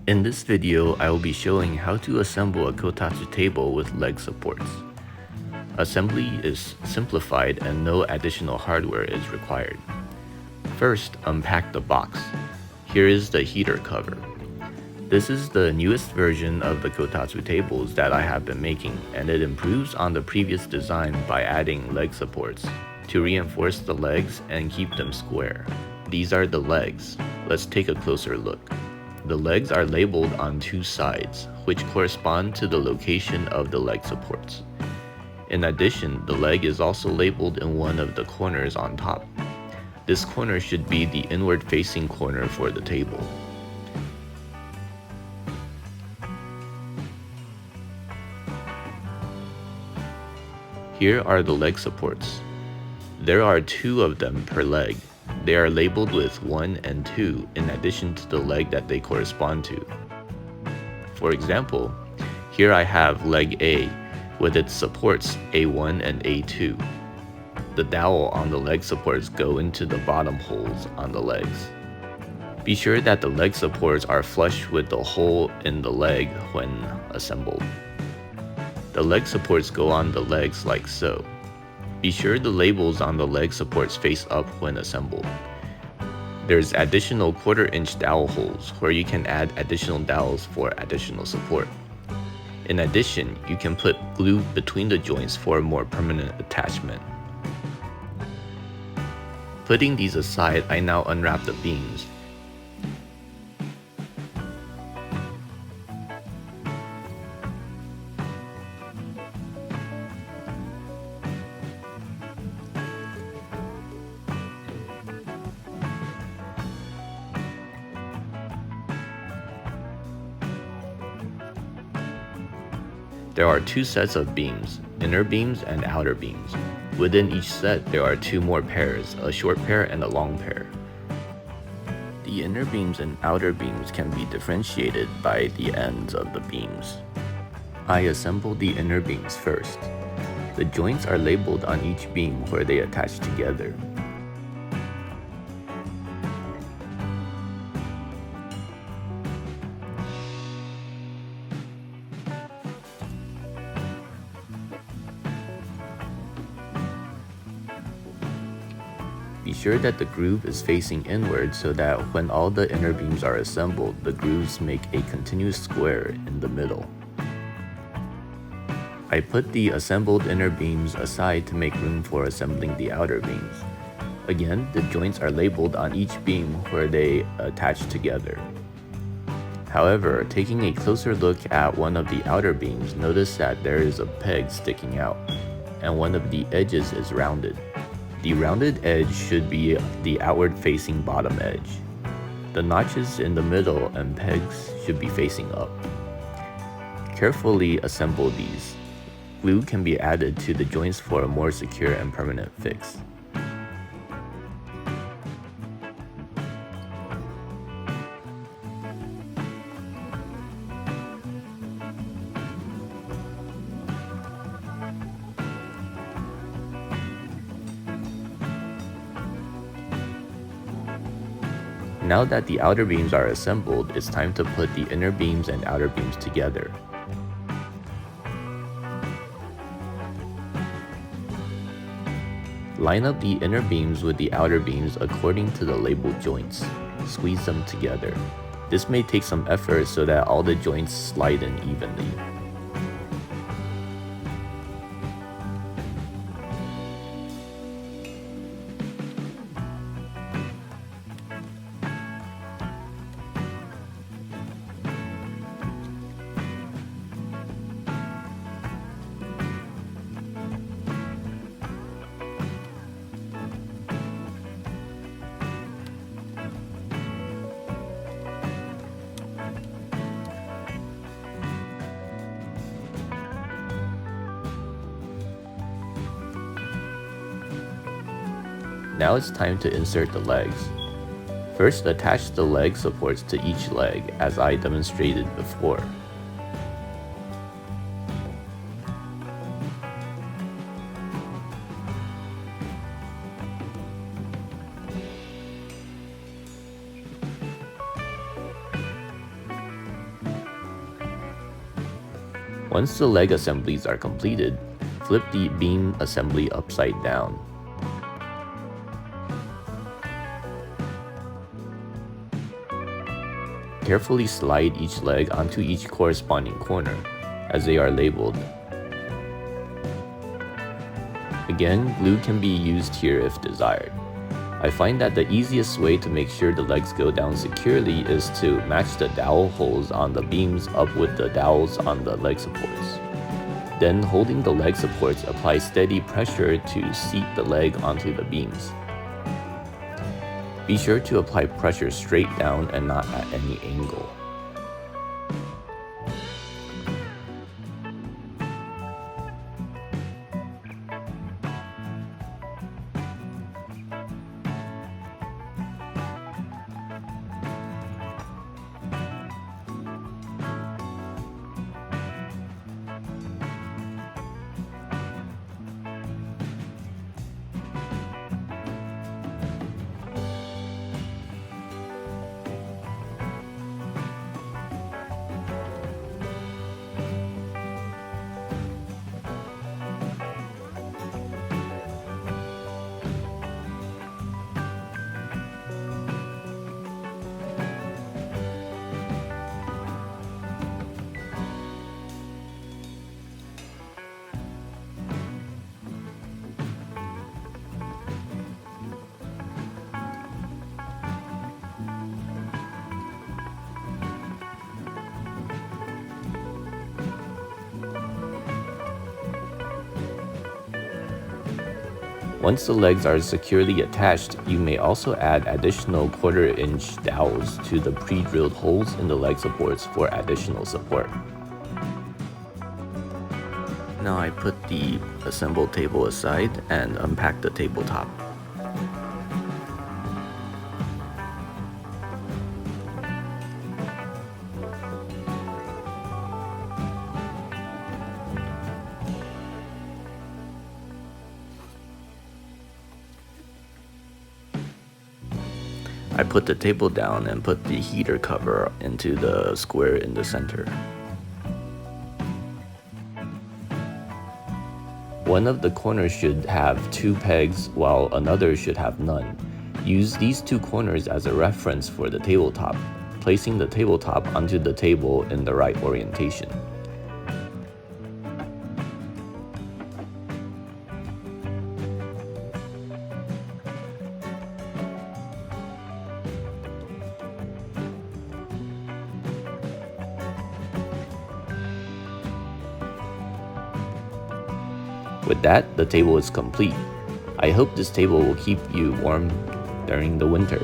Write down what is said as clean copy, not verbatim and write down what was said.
In this video, I will be showing how to assemble a Kotatsu table with leg supports. Assembly is simplified and no additional hardware is required. First, unpack the box. Here is the heater cover. This is the newest version of the Kotatsu tables that I have been making, and it improves on the previous design by adding leg supports to reinforce the legs and keep them square. These are the legs. Let's take a closer look. The legs are labeled on two sides, which correspond to the location of the leg supports. In addition, the leg is also labeled in one of the corners on top. This corner should be the inward-facing corner for the table. Here are the leg supports. There are two of them per leg. They are labeled with 1 and 2 in addition to the leg that they correspond to. For example, here I have leg A with its supports A1 and A2. The dowel on the leg supports go into the bottom holes on the legs. Be sure that the leg supports are flush with the hole in the leg when assembled. The leg supports go on the legs like so. Be sure the labels on the leg supports face up when assembled. There's additional 1/4-inch dowel holes where you can add additional dowels for additional support. In addition, you can put glue between the joints for a more permanent attachment. Putting these aside, I now unwrap the beams. There are two sets of beams, inner beams and outer beams. Within each set, there are two more pairs, a short pair and a long pair. The inner beams and outer beams can be differentiated by the ends of the beams. I assembled the inner beams first. The joints are labeled on each beam where they attach together. Be sure that the groove is facing inward so that when all the inner beams are assembled, the grooves make a continuous square in the middle. I put the assembled inner beams aside to make room for assembling the outer beams. Again, the joints are labeled on each beam where they attach together. However, taking a closer look at one of the outer beams, notice that there is a peg sticking out, and one of the edges is rounded. The rounded edge should be the outward-facing bottom edge. The notches in the middle and pegs should be facing up. Carefully assemble these. Glue can be added to the joints for a more secure and permanent fix. Now that the outer beams are assembled, it's time to put the inner beams and outer beams together. Line up the inner beams with the outer beams according to the labeled joints. Squeeze them together. This may take some effort so that all the joints slide in evenly. Now it's time to insert the legs. First, attach the leg supports to each leg as I demonstrated before. Once the leg assemblies are completed, flip the beam assembly upside down. Carefully slide each leg onto each corresponding corner, as they are labeled. Again, glue can be used here if desired. I find that the easiest way to make sure the legs go down securely is to match the dowel holes on the beams up with the dowels on the leg supports. Then, holding the leg supports, apply steady pressure to seat the leg onto the beams. Be sure to apply pressure straight down and not at any angle. Once the legs are securely attached, you may also add additional 1/4-inch dowels to the pre-drilled holes in the leg supports for additional support. Now I put the assembled table aside and unpack the tabletop. I put the table down and put the heater cover into the square in the center. One of the corners should have 2 pegs while another should have none. Use these 2 corners as a reference for the tabletop, placing the tabletop onto the table in the right orientation. With that, the table is complete. I hope this table will keep you warm during the winter.